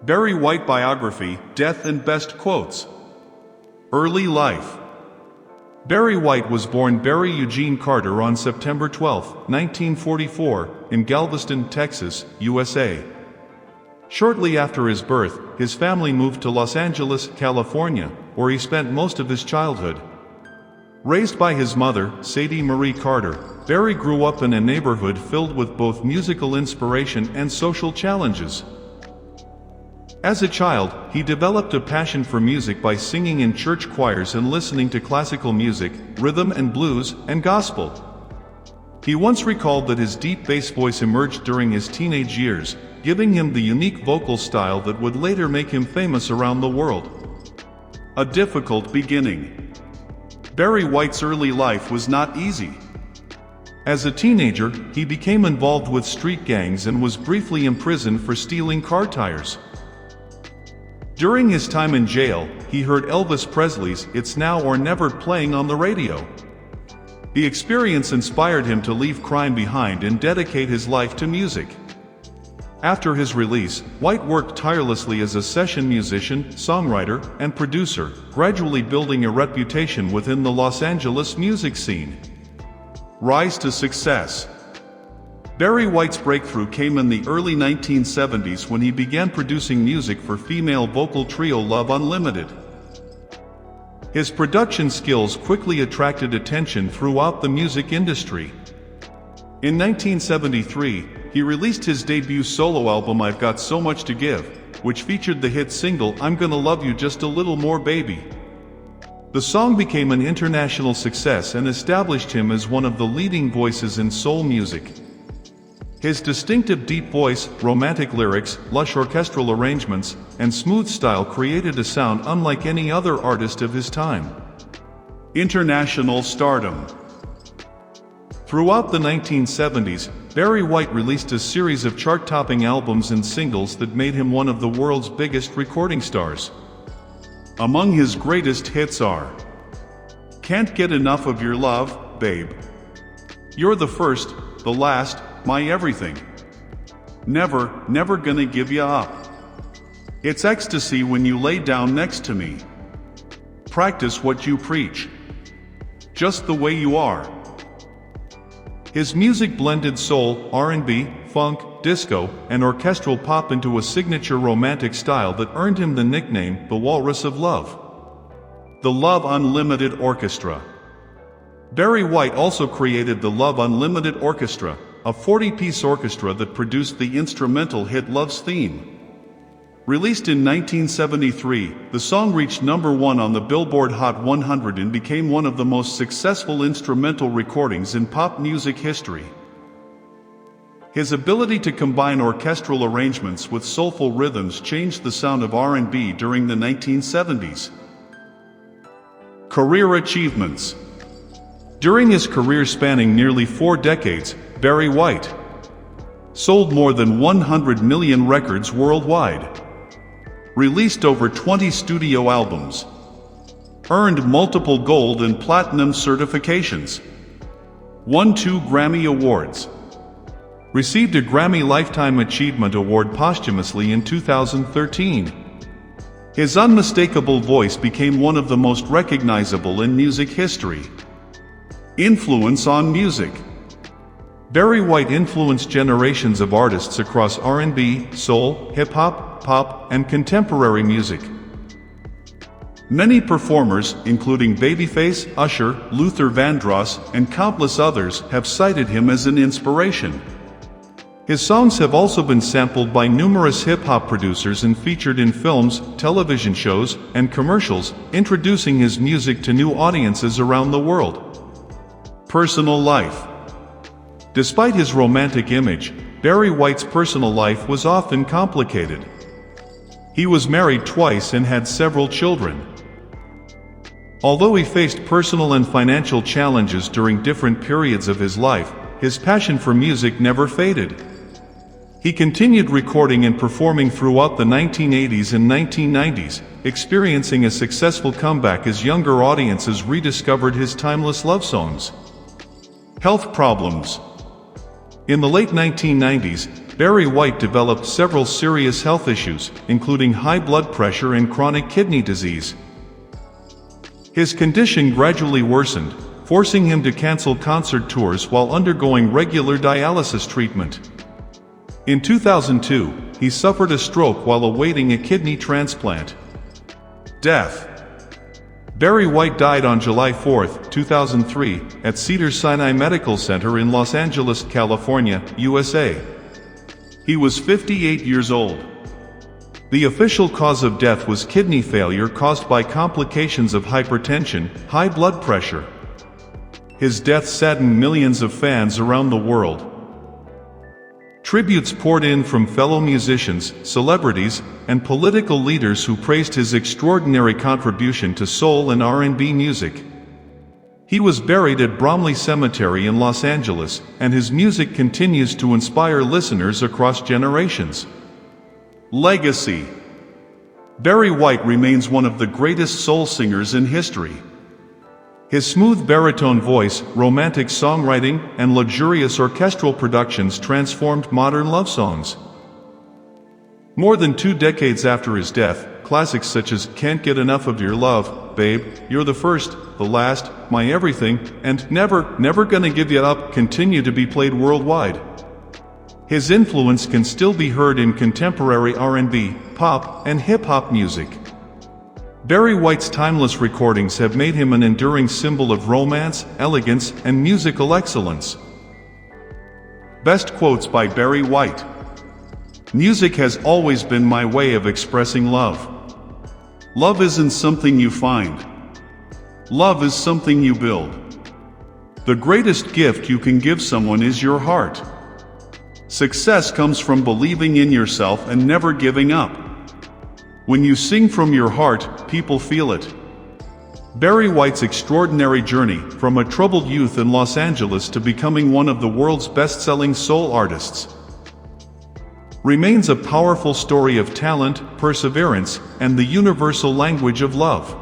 Barry White Biography, Death and Best Quotes. Early life. Barry White was born Barry Eugene Carter on September 12, 1944, in Galveston, Texas, USA. Shortly after his birth, his family moved to Los Angeles, California, where he spent most of his childhood. Raised by his mother, Sadie Marie Carter, Barry grew up in a neighborhood filled with both musical inspiration and social challenges. As a child, he developed a passion for music by singing in church choirs and listening to classical music, rhythm and blues, and gospel. He once recalled that his deep bass voice emerged during his teenage years, giving him the unique vocal style that would later make him famous around the world. A difficult beginning. Barry White's early life was not easy. As a teenager, he became involved with street gangs and was briefly imprisoned for stealing car tires. During his time in jail, he heard Elvis Presley's "It's Now or Never" playing on the radio. The experience inspired him to leave crime behind and dedicate his life to music. After his release, White worked tirelessly as a session musician, songwriter, and producer, gradually building a reputation within the Los Angeles music scene. Rise to success. Barry White's breakthrough came in the early 1970s when he began producing music for female vocal trio Love Unlimited. His production skills quickly attracted attention throughout the music industry. In 1973, he released his debut solo album I've Got So Much to Give, which featured the hit single I'm Gonna Love You Just a Little More Baby. The song became an international success and established him as one of the leading voices in soul music. His distinctive deep voice, romantic lyrics, lush orchestral arrangements, and smooth style created a sound unlike any other artist of his time. International stardom. Throughout the 1970s, Barry White released a series of chart-topping albums and singles that made him one of the world's biggest recording stars. Among his greatest hits are Can't Get Enough of Your Love, Babe, You're the First, the Last, My Everything, Never, Never Gonna Give Ya Up, It's Ecstasy When You Lay Down Next to Me, Practice What You Preach, Just the Way You Are. His music blended soul, R&B, funk, disco, and orchestral pop into a signature romantic style that earned him the nickname, the Walrus of Love. The Love Unlimited Orchestra. Barry White also created the Love Unlimited Orchestra, a 40-piece orchestra that produced the instrumental hit Love's Theme. Released in 1973, the song reached #1 on the Billboard Hot 100 and became one of the most successful instrumental recordings in pop music history. His ability to combine orchestral arrangements with soulful rhythms changed the sound of R&B during the 1970s. Career achievements. During his career spanning nearly 4 decades, Barry White sold more than 100 million records worldwide, released over 20 studio albums, earned multiple gold and platinum certifications, won 2 Grammy Awards, received a Grammy Lifetime Achievement Award posthumously in 2013. His unmistakable voice became one of the most recognizable in music history. Influence on music. Barry White influenced generations of artists across R&B, soul, hip-hop, pop, and contemporary music. Many performers, including Babyface, Usher, Luther Vandross, and countless others, have cited him as an inspiration. His songs have also been sampled by numerous hip-hop producers and featured in films, television shows, and commercials, introducing his music to new audiences around the world. Personal life. Despite his romantic image, Barry White's personal life was often complicated. He was married twice and had several children. Although he faced personal and financial challenges during different periods of his life, his passion for music never faded. He continued recording and performing throughout the 1980s and 1990s, experiencing a successful comeback as younger audiences rediscovered his timeless love songs. Health problems. In the late 1990s, Barry White developed several serious health issues, including high blood pressure and chronic kidney disease. His condition gradually worsened, forcing him to cancel concert tours while undergoing regular dialysis treatment. In 2002, he suffered a stroke while awaiting a kidney transplant. Death. Barry White died on July 4, 2003, at Cedars-Sinai Medical Center in Los Angeles, California, USA. He was 58 years old. The official cause of death was kidney failure caused by complications of hypertension, high blood pressure. His death saddened millions of fans around the world. Tributes poured in from fellow musicians, celebrities, and political leaders who praised his extraordinary contribution to soul and R&B music. He was buried at Bromley Cemetery in Los Angeles, and his music continues to inspire listeners across generations. Legacy. Barry White remains one of the greatest soul singers in history. His smooth baritone voice, romantic songwriting, and luxurious orchestral productions transformed modern love songs. More than 2 decades after his death, classics such as Can't Get Enough of Your Love, Babe, You're the First, The Last, My Everything, and Never Gonna Give You Up continue to be played worldwide. His influence can still be heard in contemporary R&B, pop, and hip-hop music. Barry White's timeless recordings have made him an enduring symbol of romance, elegance, and musical excellence. Best quotes by Barry White. Music has always been my way of expressing love. Love isn't something you find. Love is something you build. The greatest gift you can give someone is your heart. Success comes from believing in yourself and never giving up. When you sing from your heart, people feel it. Barry White's extraordinary journey, from a troubled youth in Los Angeles to becoming one of the world's best-selling soul artists, remains a powerful story of talent, perseverance, and the universal language of love.